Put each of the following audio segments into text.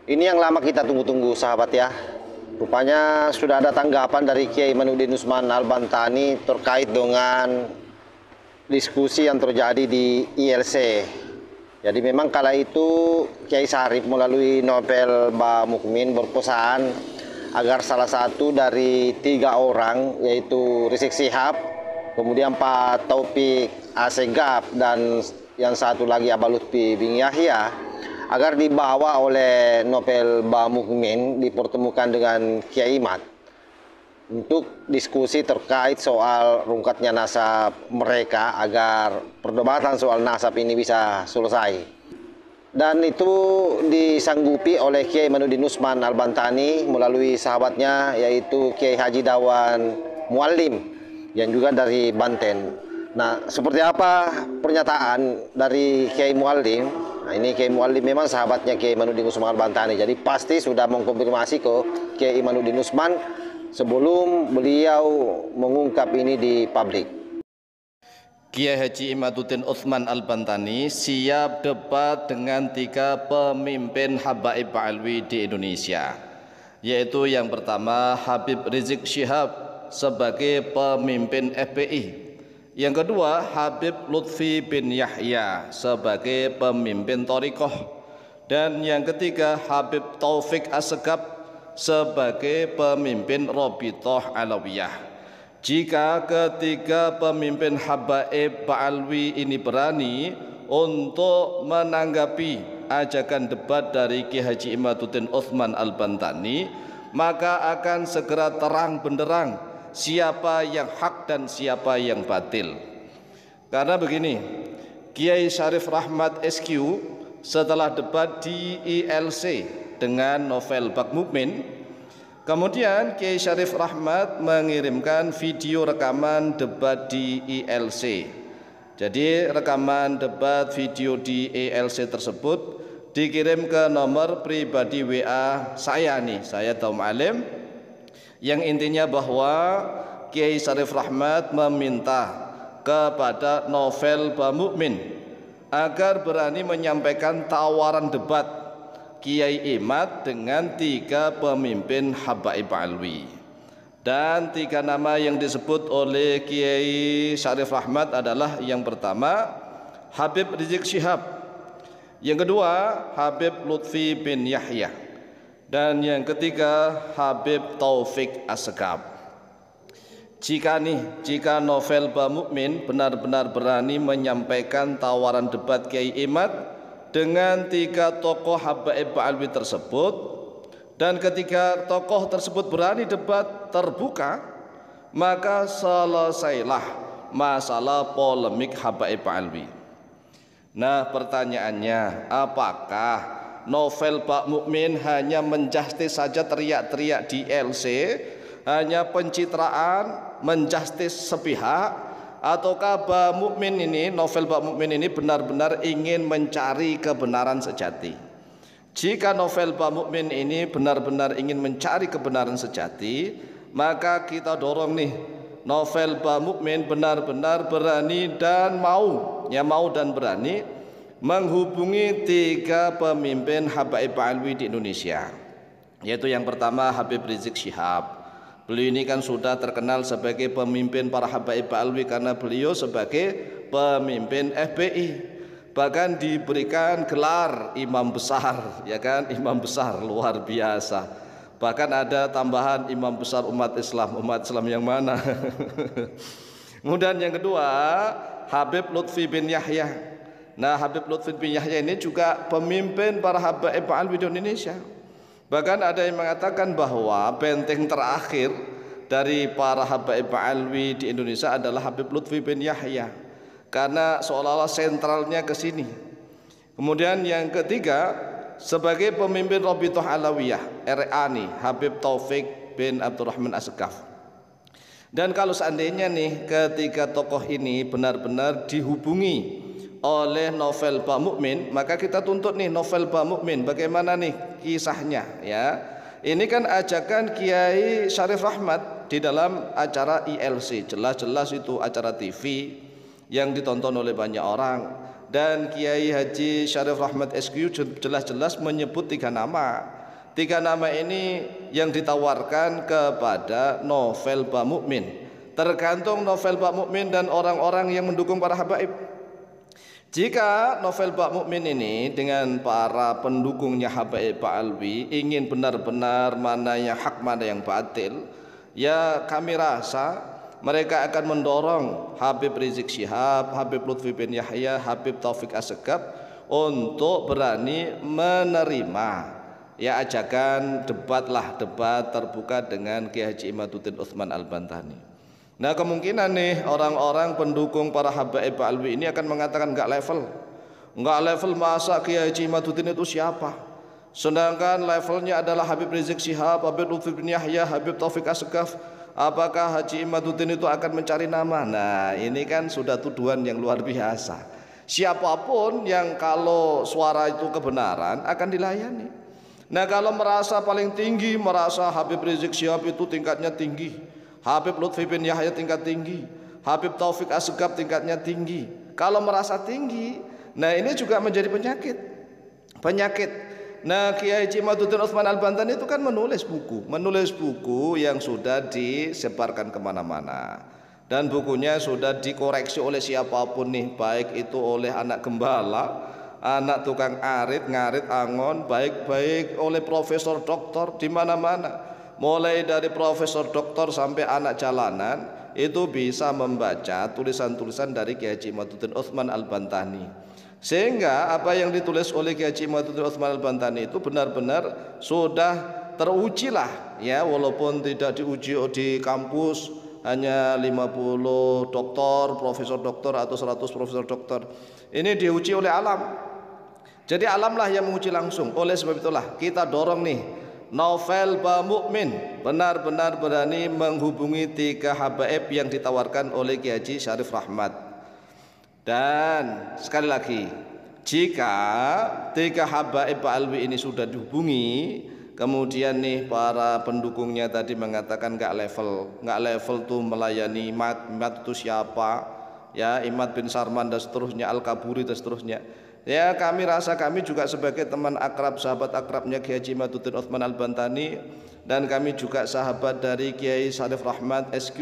Ini yang lama kita tunggu-tunggu sahabat ya. Rupanya sudah ada tanggapan dari Kiai Imanuddin Utsman Al-Bantani terkait dengan diskusi yang terjadi di ILC. Jadi memang kala itu Kiai Sarif melalui novel Mbah Mukmin berpesan agar salah satu dari 3 orang, yaitu Rizik Syihab, kemudian Pak Taufik Asegaf, dan yang satu lagi Abah Lutfi bin Yahya, agar dibawa oleh novel Mbah Mukmin dipertemukan dengan Kiai Imad untuk diskusi terkait soal rungkatnya nasab mereka agar perdebatan soal nasab ini bisa selesai. Dan itu disanggupi oleh Kiai Imanuddin Utsman Al-Bantani melalui sahabatnya yaitu Kiai Haji Dawan Muallim yang juga dari Banten. Nah, seperti apa pernyataan dari Kiai Muallim? Nah, ini Kiai Muallim memang sahabatnya Kiai Imanuddin Utsman Al-Bantani. Jadi pasti sudah mengkonfirmasi ke Kiai Imanuddin Utsman sebelum beliau mengungkap ini di publik. Kiai Haji Imaduddin Utsman Al-Bantani siap debat dengan 3 pemimpin Habaib Alwi di Indonesia, yaitu yang pertama Habib Rizik Syihab sebagai pemimpin FPI, yang kedua Habib Lutfi bin Yahya sebagai pemimpin Thariqah, dan yang ketiga Habib Taufik Asegaf sebagai pemimpin Rabithah Alawiyah. Jika ketiga pemimpin Habaib Ba'alwi ini berani untuk menanggapi ajakan debat dari Kiai Haji Imaduddin Utsman Al-Bantani, maka akan segera terang benderang siapa yang hak dan siapa yang batil. Karena begini, Kiai Syarif Rahmat SQ setelah debat di ILC dengan novel Mbah Mukmin, kemudian Kiai Syarif Rahmat mengirimkan video rekaman debat di ILC. Jadi rekaman debat video di ILC tersebut dikirim ke nomor pribadi WA saya nih, saya Daum Alim, yang intinya bahwa Kiai Syarif Rahmat meminta kepada novel Mbah Mukmin agar berani menyampaikan tawaran debat Kiai Imad dengan 3 pemimpin Habaib Alwi. Dan 3 nama yang disebut oleh Kiai Syarif Rahmat adalah yang pertama Habib Rizik Syihab, yang kedua Habib Lutfi bin Yahya, dan yang ketiga Habib Taufik Asegaf. Jika novel Mbah Mukmin benar-benar berani menyampaikan tawaran debat Kiai Imad dengan 3 tokoh Habaib Alwi tersebut, dan ketika tokoh tersebut berani debat terbuka, maka selesailah masalah polemik Habaib Alwi. Nah, pertanyaannya, apakah novel Mbah Mukmin hanya menjustis saja teriak-teriak di LC, hanya pencitraan, menjustis sepihak, ataukah Mbah Mukmin ini, novel Mbah Mukmin ini benar-benar ingin mencari kebenaran sejati? Jika novel Mbah Mukmin ini benar-benar ingin mencari kebenaran sejati, maka kita dorong nih novel Mbah Mukmin benar-benar berani dan mau dan berani menghubungi 3 pemimpin Habaib Alwi di Indonesia, yaitu yang pertama Habib Rizik Syihab. Beliau ini kan sudah terkenal sebagai pemimpin para Habaib Alwi karena beliau sebagai pemimpin FPI, bahkan diberikan gelar imam besar, ya kan, imam besar luar biasa. Bahkan ada tambahan imam besar umat Islam yang mana? Kemudian yang kedua Habib Lutfi bin Yahya. Nah, Habib Lutfi bin Yahya ini juga pemimpin para Habaib Alwi di Indonesia. Bahkan ada yang mengatakan bahwa benteng terakhir dari para Habaib Alwi di Indonesia adalah Habib Lutfi bin Yahya, karena seolah-olah sentralnya ke sini. Kemudian yang ketiga sebagai pemimpin Rabithah Alawiyah RA nih Habib Taufik bin Abdurrahman Asegaf. Dan kalau seandainya nih ketiga tokoh ini benar-benar dihubungi oleh novel Mbah Mukmin, maka kita tuntut nih novel Mbah Mukmin bagaimana nih kisahnya, ya. Ini kan ajakan Kiai Syarif Rahmat di dalam acara ILC, jelas-jelas itu acara TV yang ditonton oleh banyak orang. dan Kiai Haji Syarif Rahmat SQ jelas-jelas menyebut 3 nama. 3 nama ini yang ditawarkan kepada novel Pak Mukmin. Tergantung novel Pak Mukmin dan orang-orang yang mendukung para habaib. Jika novel Pak Mukmin ini dengan para pendukungnya Habaib Pak Alwi ingin benar-benar mana yang hak mana yang batil, ya kami rasa mereka akan mendorong Habib Rizik Syihab, Habib Lutfi bin Yahya, Habib Taufik Assegaf untuk berani menerima ya ajakan debat terbuka dengan Kiai Haji Imaduddin Utsman Al-Bantani. Nah kemungkinan nih orang-orang pendukung para habaib Pak Alwi ini akan mengatakan enggak level masa Kiai Haji Imaduddin itu siapa? Sedangkan levelnya adalah Habib Rizik Syihab, Habib Lutfi bin Yahya, Habib Taufik Assegaf. Apakah Haji Imaduddin itu akan mencari nama? Nah ini kan sudah tuduhan yang luar biasa. Siapapun yang kalau suara itu kebenaran akan dilayani. Nah kalau merasa paling tinggi, merasa Habib Rizik Syihab itu tingkatnya tinggi, Habib Lutfi bin Yahya tingkat tinggi, Habib Taufik Assegaf tingkatnya tinggi. Kalau merasa tinggi, nah ini juga menjadi penyakit. Nah Kiai Haji Imaduddin Utsman Al-Bantani itu kan menulis buku yang sudah disebarkan kemana-mana. Dan bukunya sudah dikoreksi oleh siapapun nih, baik itu oleh anak gembala, anak tukang ngarit angon, baik oleh profesor doktor di mana-mana. Mulai dari profesor doktor sampai anak jalanan itu bisa membaca tulisan-tulisan dari Kiai Haji Imaduddin Utsman Al-Bantani. Sehingga apa yang ditulis oleh Kiai Haji Imaduddin Utsman Al-Bantani itu benar-benar sudah teruji lah ya, walaupun tidak diuji di kampus hanya 50 doktor, profesor doktor atau 100 profesor doktor. Ini diuji oleh alam. Jadi alamlah yang menguji langsung. Oleh sebab itulah kita dorong nih novel Pak Mukmin benar-benar berani menghubungi 3 habaib yang ditawarkan oleh Kiai Haji Syarif Rahmat. Dan sekali lagi, jika 3 habaib Pak Alwi ini sudah dihubungi, kemudian nih para pendukungnya tadi mengatakan nggak level tuh melayani Imad itu siapa? Ya Imad bin Sarman dan seterusnya, Al-Kaburi dan seterusnya. Ya kami rasa kami juga sebagai teman akrab, sahabat akrabnya Kiai Haji Imaduddin Utsman Al-Bantani, dan kami juga sahabat dari Kiai Syarif Rahmat SQ,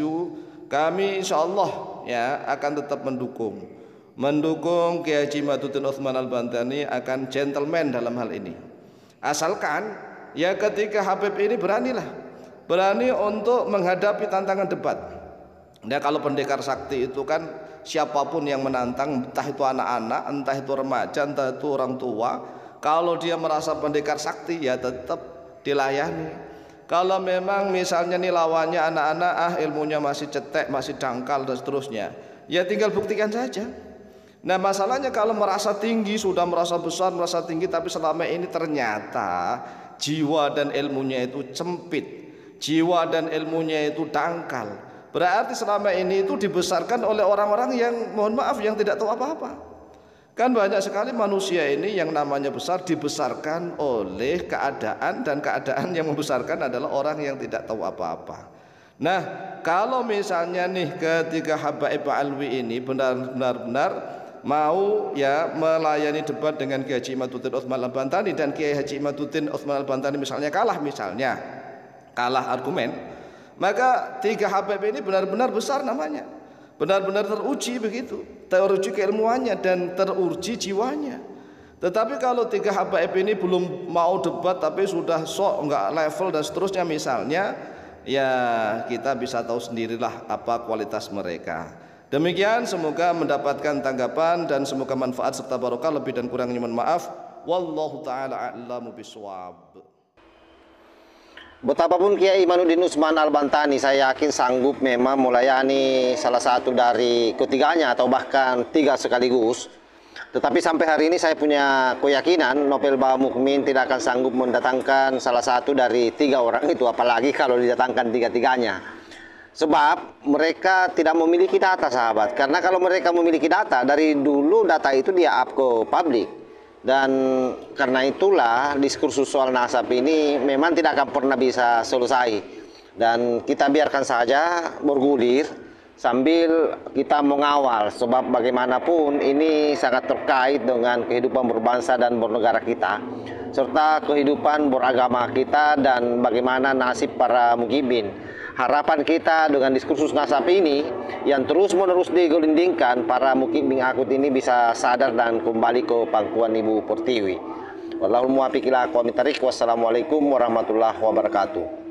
kami insyaallah ya akan tetap mendukung Kiai Haji Imaduddin Utsman Al-Bantani akan gentleman dalam hal ini. Asalkan ya ketika Habib ini berani untuk menghadapi tantangan debat. Nah kalau pendekar sakti itu kan siapapun yang menantang, entah itu anak-anak, entah itu remaja, entah itu orang tua, kalau dia merasa pendekar sakti ya tetap dilayani. Kalau memang misalnya nih lawannya anak-anak, ilmunya masih cetek, masih dangkal dan seterusnya, ya tinggal buktikan saja. Nah masalahnya kalau merasa tinggi, sudah merasa besar, merasa tinggi, tapi selama ini ternyata jiwa dan ilmunya itu sempit, jiwa dan ilmunya itu dangkal. Berarti selama ini itu dibesarkan oleh orang-orang yang mohon maaf yang tidak tahu apa-apa. Kan banyak sekali manusia ini yang namanya besar dibesarkan oleh keadaan, dan keadaan yang membesarkan adalah orang yang tidak tahu apa-apa. Nah kalau misalnya nih ketika habaib Pak Alwi ini benar-benar mau ya melayani debat dengan Kiai Haji Imaduddin Utsman Al-Bantani, dan Kiai Haji Imaduddin Utsman Al-Bantani misalnya kalah argumen, maka 3 habaib ini benar-benar besar namanya, benar-benar teruji begitu, teruji keilmuannya dan teruji jiwanya. Tetapi kalau 3 habaib ini belum mau debat tapi sudah sok enggak level dan seterusnya misalnya, ya kita bisa tahu sendirilah apa kualitas mereka. Demikian, semoga mendapatkan tanggapan dan semoga manfaat serta barokah. Lebih dan kurangnya mohon maaf. Wallahu taala a'lamu bishawab. Betapapun Kiai Imaduddin Utsman Al-Bantani saya yakin sanggup memang melayani salah satu dari ketiganya atau bahkan 3 sekaligus. Tetapi sampai hari ini saya punya keyakinan novel Pak Mukmin tidak akan sanggup mendatangkan salah satu dari 3 orang itu, apalagi kalau didatangkan 3-tiganya. Sebab mereka tidak memiliki data sahabat. Karena kalau mereka memiliki data, dari dulu data itu dia up ke publik. Dan karena itulah diskursus soal nasab ini memang tidak akan pernah bisa selesai. Dan kita biarkan saja bergulir sambil kita mengawal, sebab bagaimanapun ini sangat terkait dengan kehidupan berbangsa dan bernegara kita, serta kehidupan beragama kita dan bagaimana nasib para mukibin. Harapan kita dengan diskursus ngasap ini yang terus-menerus digelindingkan, para mukibin akut ini bisa sadar dan kembali ke pangkuan Ibu Pertiwi. Wallahul muwaffiq ila aqwamit thariq. Wassalamualaikum warahmatullahi wabarakatuh.